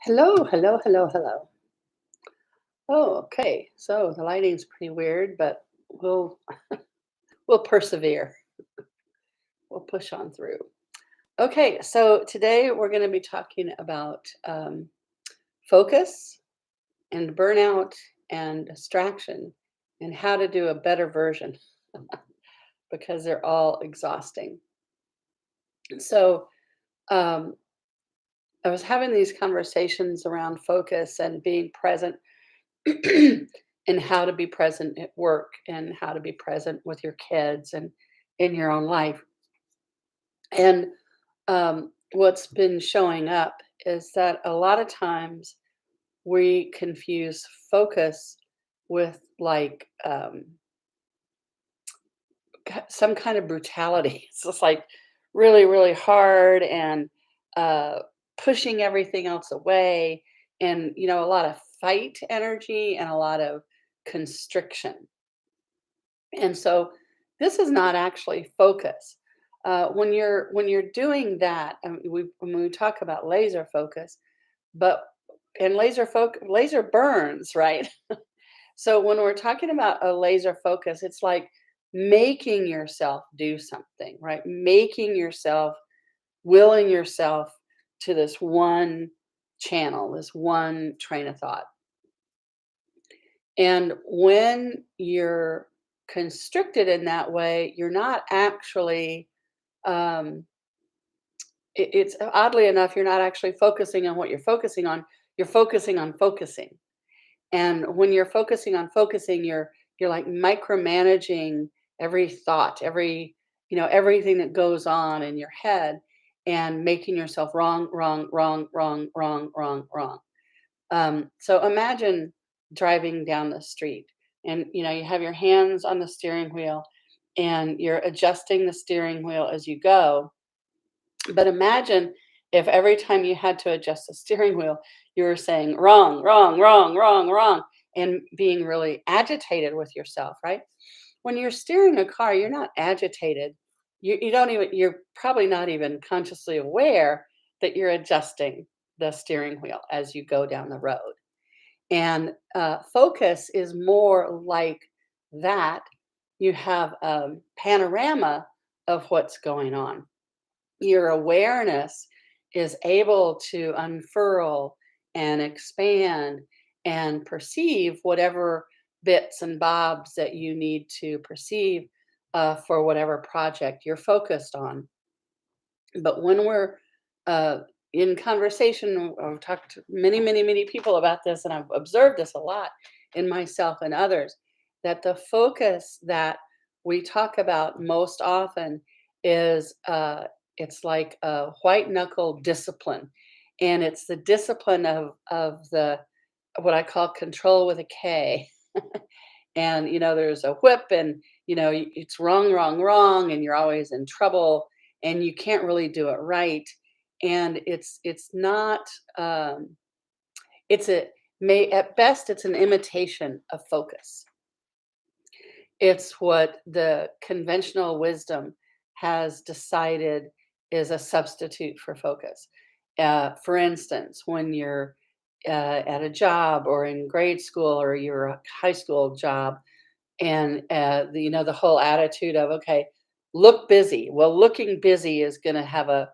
Hello, hello, hello, hello. Oh, okay. So the lighting's pretty weird, but we'll persevere. We'll push on through. Okay, so today we're going to be talking about focus and burnout and distraction and how to do a better version because they're all exhausting. So um, I was having these conversations around focus and being present and how to be present at work and how to be present with your kids and in your own life. And what's been showing up is that a lot of times we confuse focus with like some kind of brutality. It's just like really, really hard and uh, pushing everything else away, and a lot of fight energy and a lot of constriction. And so this is not actually focus. When you're doing that, and when we talk about laser focus, but and laser burns, right? So when we're talking about a laser focus, it's like making yourself do something, right? Making yourself, willing yourself to this one channel, this one train of thought. And when you're constricted in that way, you're not actually, um, it's oddly enough, you're not actually focusing on what you're focusing on. You're focusing on focusing. And when you're focusing on focusing, you're like micromanaging every thought, everything that goes on in your head and making yourself wrong, wrong, wrong, wrong, wrong, wrong, wrong. So imagine driving down the street and you have your hands on the steering wheel and you're adjusting the steering wheel as you go. But imagine if every time you had to adjust the steering wheel, you were saying wrong, wrong, wrong, wrong, wrong, and being really agitated with yourself, right? When you're steering a car, you're not agitated. You don't even, you're probably not even consciously aware that you're adjusting the steering wheel as you go down the road. And focus is more like that. You have a panorama of what's going on. Your awareness is able to unfurl and expand and perceive whatever bits and bobs that you need to perceive for whatever project you're focused on. But when we're in conversation, I've talked to many, many, many people about this, and I've observed this a lot in myself and others, that the focus that we talk about most often is it's like a white knuckle discipline, and it's the discipline of the what I call control with a K. And there's a whip, and it's wrong, wrong, wrong, and you're always in trouble, and you can't really do it right. And it's not it's a may at best it's an imitation of focus. It's what the conventional wisdom has decided is a substitute for focus. For instance, when you're at a job or in grade school or your high school job, and the whole attitude of, okay, look busy. Well, looking busy is going to have a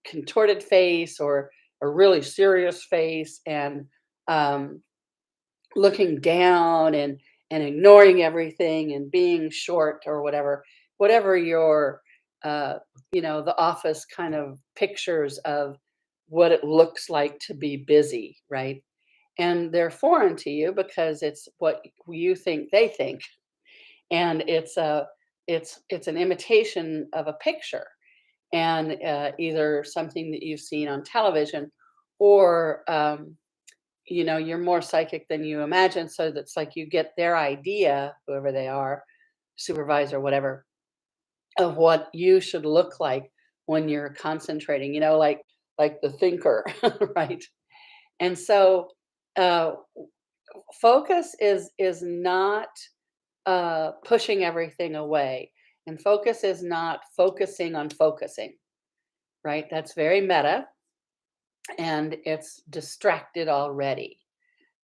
contorted face or a really serious face, and um, looking down and ignoring everything and being short or whatever your uh, the office kind of pictures of what it looks like to be busy, right? And they're foreign to you because it's what you think they think, and it's an imitation of a picture, and either something that you've seen on television, or you're more psychic than you imagine, so that's like you get their idea, whoever they are, supervisor, whatever, of what you should look like when you're concentrating, like the thinker, right? And so uh, focus is not pushing everything away, and focus is not focusing on focusing, right? That's very meta. and it's distracted already.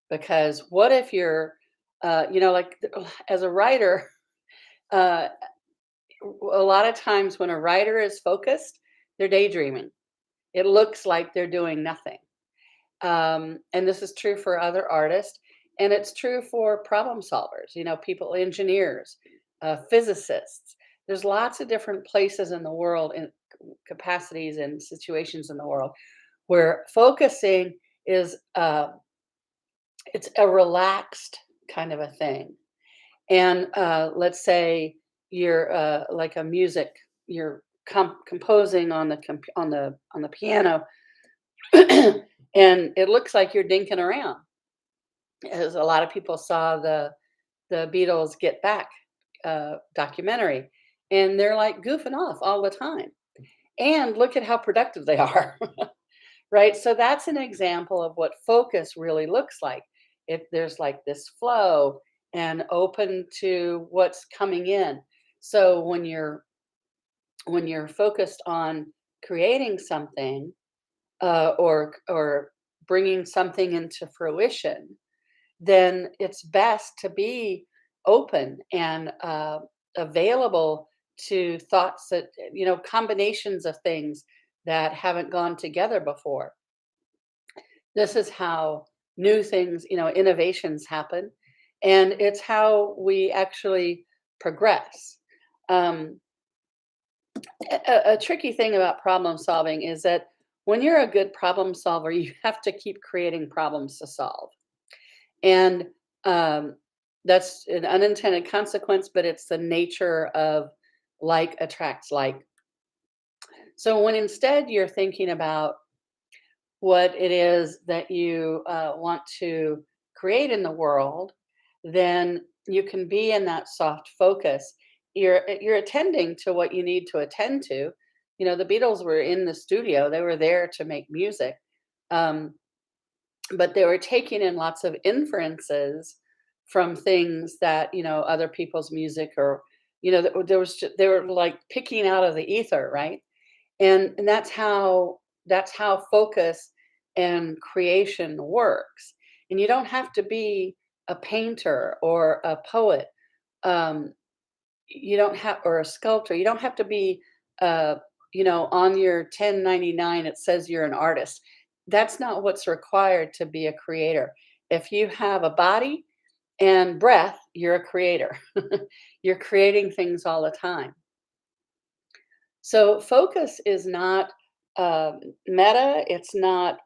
Because what if you're, like as a writer, uh, a lot of times when a writer is focused, they're daydreaming. It looks like they're doing nothing. And this is true for other artists, and it's true for problem solvers, people, engineers, physicists. There's lots of different places in the world and capacities and situations in the world where focusing is it's a relaxed kind of a thing. And let's say you're like a music, you're composing on the piano, and it looks like you're dinking around. As a lot of people saw the Beatles Get Back documentary, and they're like goofing off all the time. And look at how productive they are, right? So that's an example of what focus really looks like. If there's like this flow and open to what's coming in. So when you're focused on creating something, or bringing something into fruition, then it's best to be open and available to thoughts that, combinations of things that haven't gone together before. This is how new things, innovations happen. And it's how we actually progress. Um, a tricky thing about problem solving is that when you're a good problem solver, you have to keep creating problems to solve. And um, that's an unintended consequence, but it's the nature of like attracts like. So when instead you're thinking about what it is that you want to create in the world, then you can be in that soft focus. You're attending to what you need to attend to. The Beatles were in the studio; they were there to make music, um, but they were taking in lots of inferences from things that other people's music, or they were like picking out of the ether, right? And that's how focus and creation works. And you don't have to be a painter or a poet. Um, you don't have or a sculptor. You don't have to be on your 1099 it says you're an artist. That's not what's required to be a creator. If you have a body and breath, you're a creator. You're creating things all the time. So focus is not meta, it's not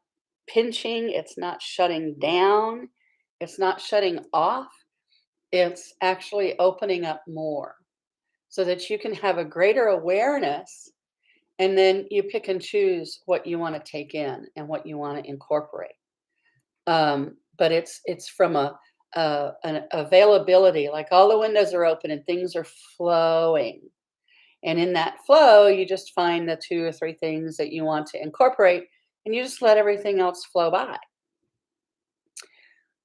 pinching, it's not shutting down, it's not shutting off, it's actually opening up more so that you can have a greater awareness, and then you pick and choose what you want to take in and what you want to incorporate. But it's from an availability, like all the windows are open and things are flowing. And in that flow, you just find the two or three things that you want to incorporate, and you just let everything else flow by.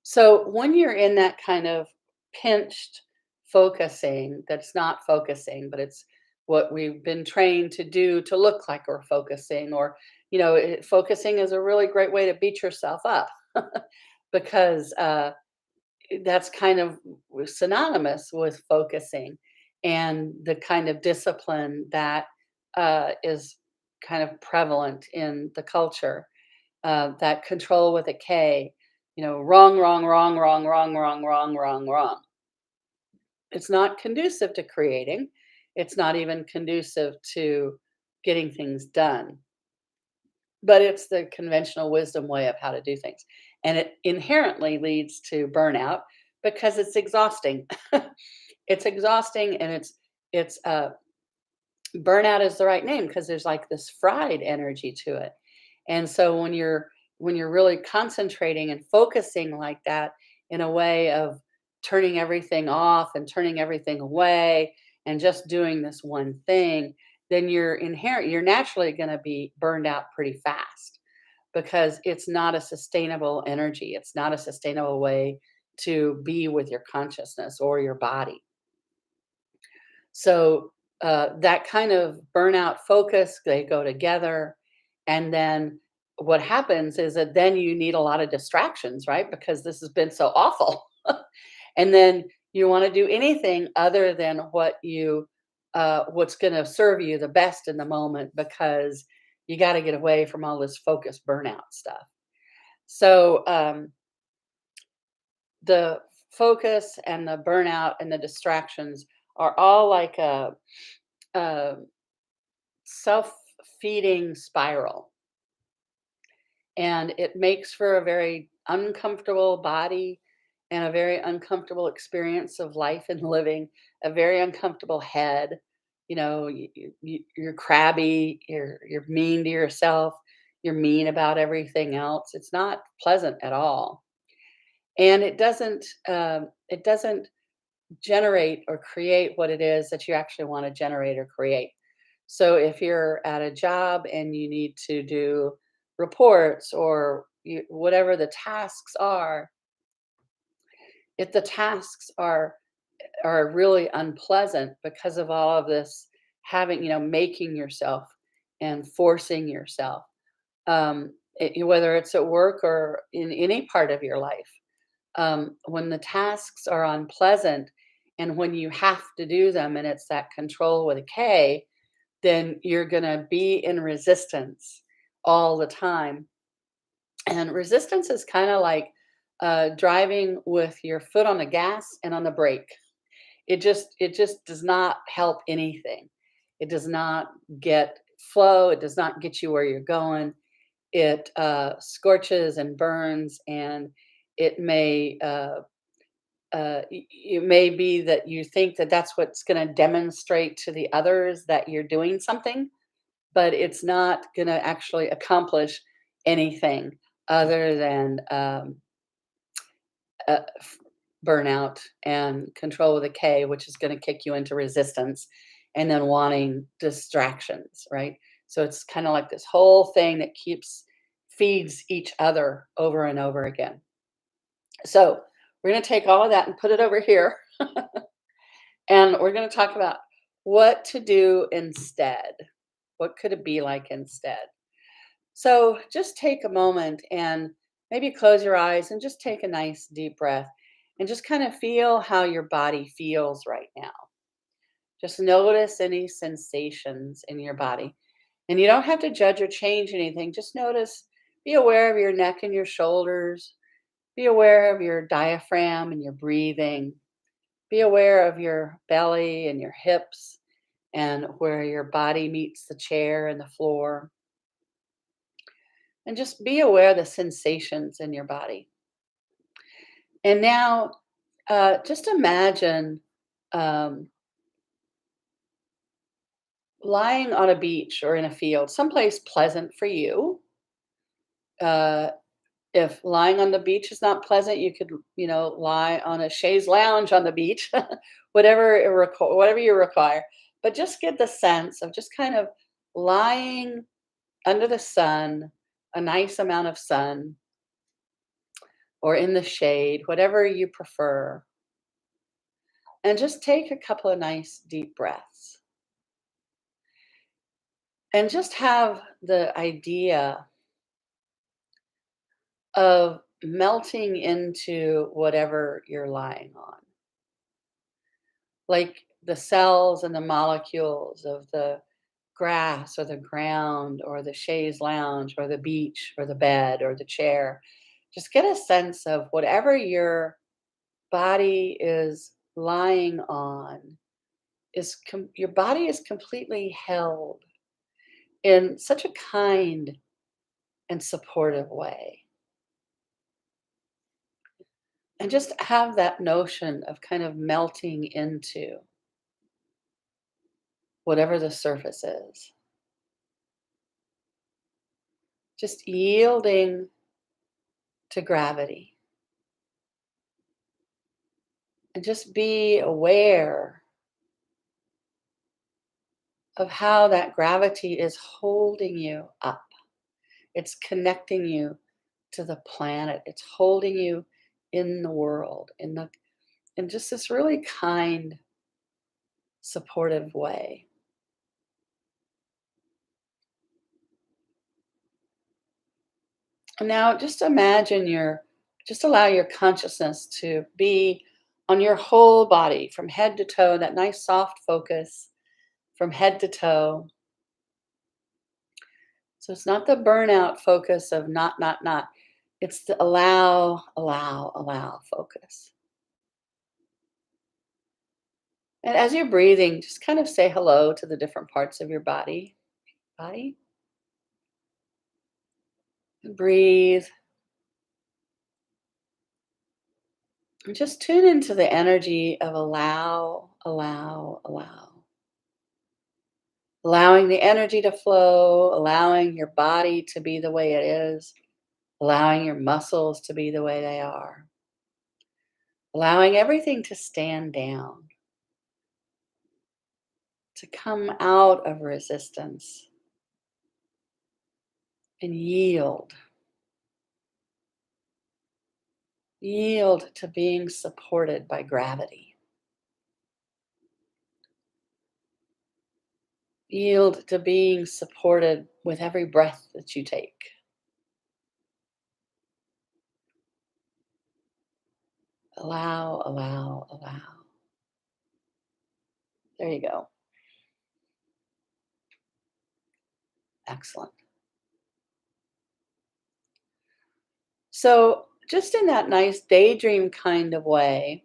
So when you're in that kind of pinched focusing, that's not focusing, but it's what we've been trained to do to look like we're focusing, or, focusing is a really great way to beat yourself up because that's kind of synonymous with focusing and the kind of discipline that is kind of prevalent in the culture. That control with a K, wrong, wrong, wrong, wrong, wrong, wrong, wrong, wrong, wrong. It's not conducive to creating. It's not even conducive to getting things done, but it's the conventional wisdom way of how to do things. And it inherently leads to burnout because it's exhausting. It's exhausting, and it's burnout is the right name because there's like this fried energy to it. And so when you're really concentrating and focusing like that, in a way of turning everything off and turning everything away and just doing this one thing, then you're naturally going to be burned out pretty fast because it's not a sustainable energy. It's not a sustainable way to be with your consciousness or your body. So that kind of burnout focus, they go together. And then what happens is that then you need a lot of distractions, right? Because this has been so awful. And then you want to do anything other than what's going to serve you the best in the moment, because you got to get away from all this focus burnout stuff. So the focus and the burnout and the distractions are all like a self-feeding spiral, and it makes for a very uncomfortable body and a very uncomfortable experience of life and living, a very uncomfortable head. You're crabby, you're mean to yourself, you're mean about everything else. It's not pleasant at all, and it doesn't generate or create what it is that you actually want to generate or create. So if you're at a job and you need to do reports, or whatever the tasks are, if the tasks are really unpleasant because of all of this, having, making yourself and forcing yourself, whether it's at work or in any part of your life, when the tasks are unpleasant and when you have to do them, and it's that control with a K, then you're going to be in resistance all the time. And resistance is kind of like driving with your foot on the gas and on the brake. It just does not help anything. It does not get flow. It does not get you where you're going. It scorches and burns, and it may be that you think that that's what's going to demonstrate to the others that you're doing something, but it's not going to actually accomplish anything other than uh, f- burnout and control with a K, which is going to kick you into resistance and then wanting distractions, right? So it's kind of like this whole thing that feeds each other over and over again. So we're going to take all of that and put it over here, and we're going to talk about what to do instead. What could it be like instead? So just take a moment and maybe close your eyes and just take a nice deep breath and just kind of feel how your body feels right now. Just notice any sensations in your body. And you don't have to judge or change anything. Just notice, be aware of your neck and your shoulders. Be aware of your diaphragm and your breathing. Be aware of your belly and your hips and where your body meets the chair and the floor. And just be aware of the sensations in your body. And now, just imagine um, lying on a beach or in a field, someplace pleasant for you. Uh, if lying on the beach is not pleasant, you could, lie on a chaise lounge on the beach, whatever you require. But just get the sense of just kind of lying under the sun, a nice amount of sun, or in the shade, whatever you prefer. And just take a couple of nice deep breaths. And just have the idea of melting into whatever you're lying on. Like the cells and the molecules of the grass or the ground or the chaise lounge or the beach or the bed or the chair. Just get a sense of whatever your body is lying on, your body is completely held in such a kind and supportive way. And just have that notion of kind of melting into whatever the surface is. Just yielding to gravity. And just be aware of how that gravity is holding you up. It's connecting you to the planet. It's holding you in the world, in just this really kind, supportive way. Now just imagine just allow your consciousness to be on your whole body from head to toe, that nice soft focus from head to toe. So it's not the burnout focus of not. It's the allow focus. And as you're breathing, just kind of say hello to the different parts of your body. And breathe. And just tune into the energy of allow. Allowing the energy to flow, allowing your body to be the way it is, allowing your muscles to be the way they are, allowing everything to stand down, to come out of resistance and yield. Yield to being supported by gravity. Yield to being supported with every breath that you take. Allow. There you go. Excellent. So, just in that nice daydream kind of way,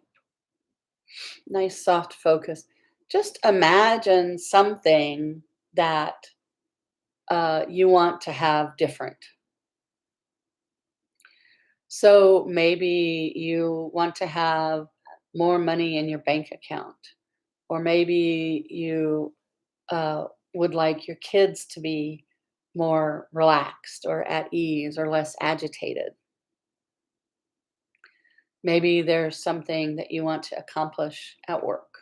nice soft focus, just imagine something that you want to have different. So, maybe you want to have more money in your bank account, or maybe you would like your kids to be more relaxed or at ease or less agitated. Maybe there's something that you want to accomplish at work.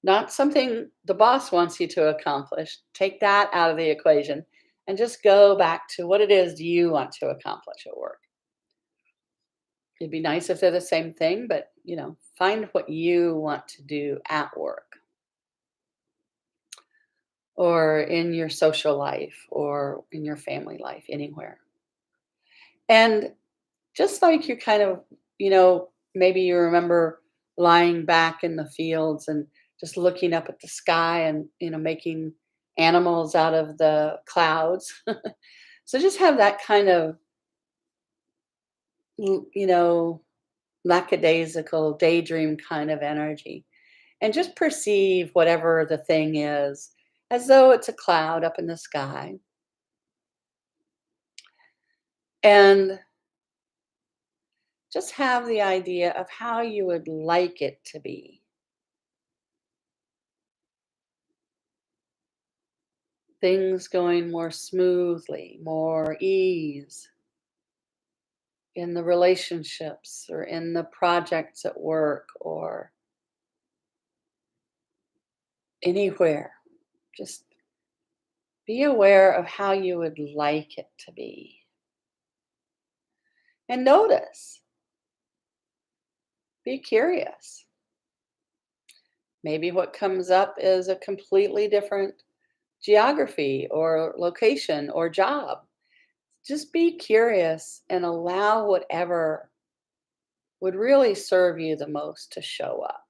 Not something the boss wants you to accomplish. Take that out of the equation and just go back to what it is you want to accomplish at work. It'd be nice if they're the same thing, but find what you want to do at work or in your social life or in your family life, anywhere. And just like you kind of, maybe you remember lying back in the fields and just looking up at the sky and, making animals out of the clouds. So just have that kind of, l- you know, lackadaisical daydream kind of energy. And just perceive whatever the thing is as though it's a cloud up in the sky. And just have the idea of how you would like it to be. Things going more smoothly, more ease in the relationships or in the projects at work or anywhere. Just be aware of how you would like it to be. And notice, be curious. Maybe what comes up is a completely different geography or location or job. Just be curious and allow whatever would really serve you the most to show up.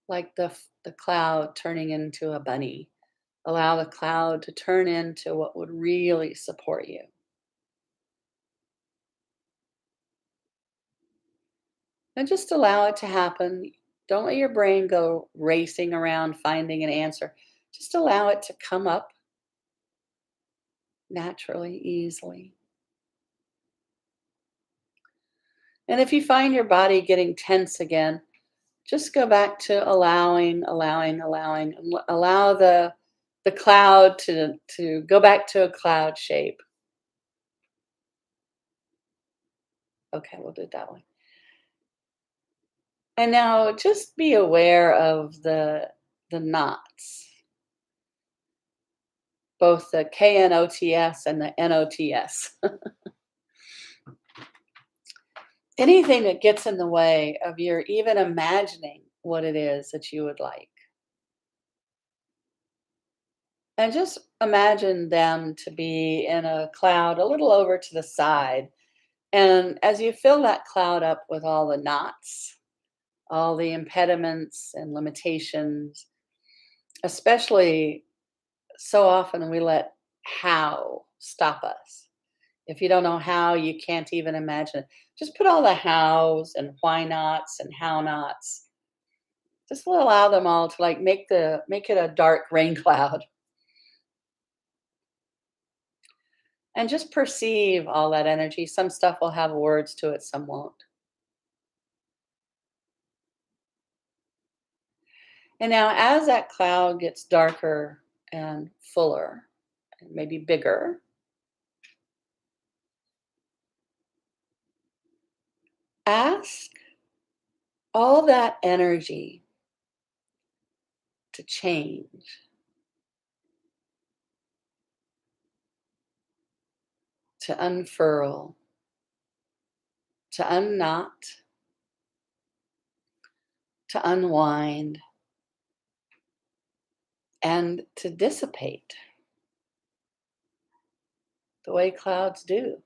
Like the cloud turning into a bunny. Allow the cloud to turn into what would really support you. And just allow it to happen. Don't let your brain go racing around finding an answer. Just allow it to come up naturally, easily. And if you find your body getting tense again, just go back to allowing. Allow the cloud to go back to a cloud shape. Okay, we'll do it that way. And now just be aware of the knots, both the KNOTS and the NOTS. Anything that gets in the way of your even imagining what it is that you would like. And just imagine them to be in a cloud a little over to the side. And as you fill that cloud up with all the knots, all the impediments and limitations, especially so often we let how stop us. If you don't know how, you can't even imagine it. Just put all the hows and why nots and how nots. Just allow them all to like make it a dark rain cloud and just perceive all that energy. Some stuff will have words to it, some won't. And now as that cloud gets darker and fuller, and maybe bigger, ask all that energy to change, to unfurl, to unknot, to unwind, and to dissipate the way clouds do.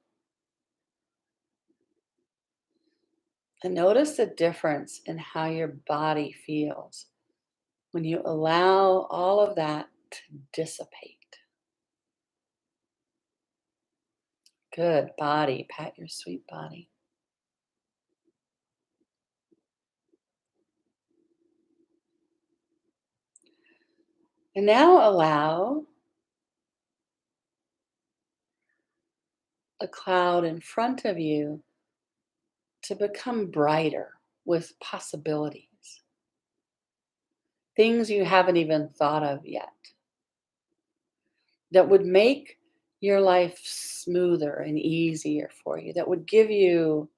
And notice the difference in how your body feels when you allow all of that to dissipate. Good body. Pat your sweet body. And now allow the cloud in front of you to become brighter with possibilities, things you haven't even thought of yet, that would make your life smoother and easier for you, that would give you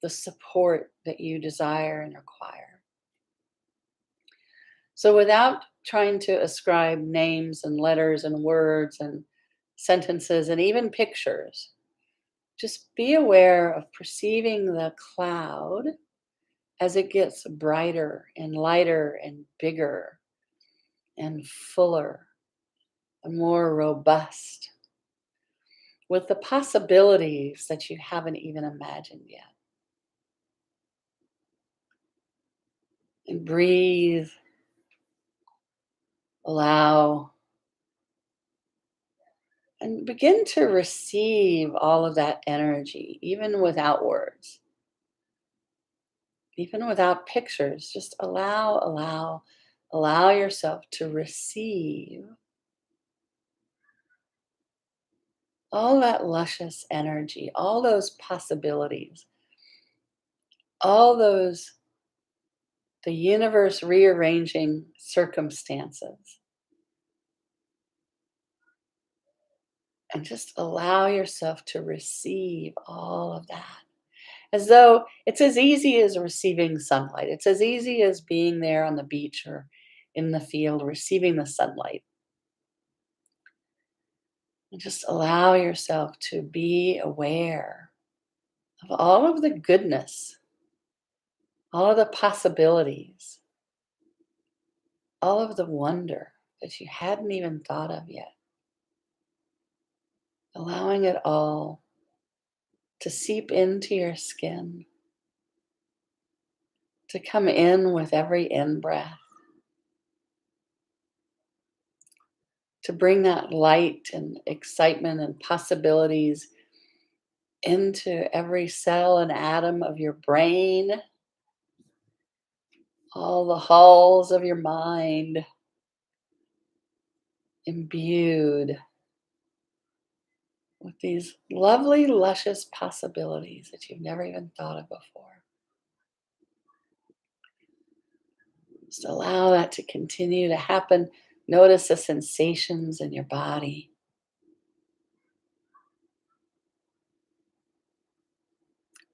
the support that you desire and require. So, without trying to ascribe names and letters and words and sentences and even pictures, just be aware of perceiving the cloud as it gets brighter and lighter and bigger and fuller and more robust with the possibilities that you haven't even imagined yet. And breathe, allow, and begin to receive all of that energy, even without words, even without pictures. Just allow yourself to receive all that luscious energy, all those possibilities, all those, the universe rearranging circumstances. And just allow yourself to receive all of that. As though it's as easy as receiving sunlight. It's as easy as being there on the beach or in the field, receiving the sunlight. And just allow yourself to be aware of all of the goodness, all of the possibilities, all of the wonder that you hadn't even thought of yet. Allowing it all to seep into your skin, to come in with every in breath, to bring that light and excitement and possibilities into every cell and atom of your brain, all the halls of your mind, imbued with these lovely, luscious possibilities that you've never even thought of before. Just allow that to continue to happen. Notice the sensations in your body.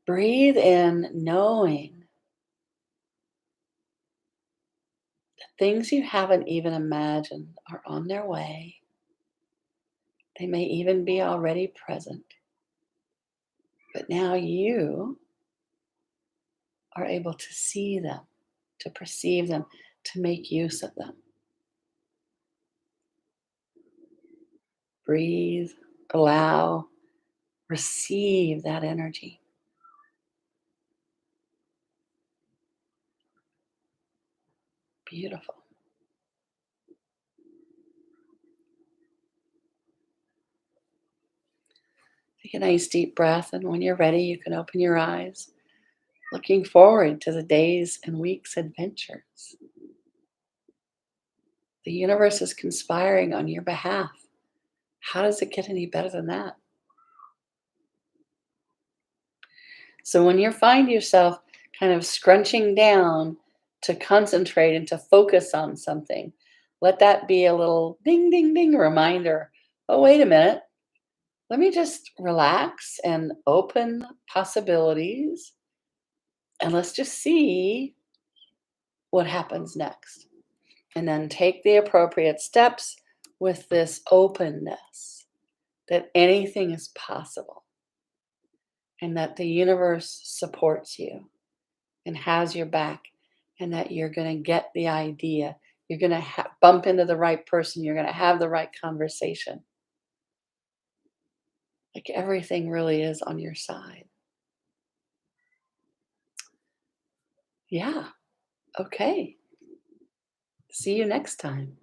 Breathe in, knowing that things you haven't even imagined are on their way. They may even be already present. But now you are able to see them, to perceive them, to make use of them. Breathe, allow, receive that energy. Beautiful. Take a nice deep breath, and when you're ready, you can open your eyes, looking forward to the days and weeks' adventures. The universe is conspiring on your behalf. How does it get any better than that? So when you find yourself kind of scrunching down to concentrate and to focus on something, let that be a little ding, ding, ding reminder. Oh, wait a minute. Let me just relax and open possibilities, and let's just see what happens next. And then take the appropriate steps with this openness that anything is possible and that the universe supports you and has your back, and that you're going to get the idea. You're going to bump into the right person. You're going to have the right conversation. Like everything really is on your side. Yeah. Okay. See you next time.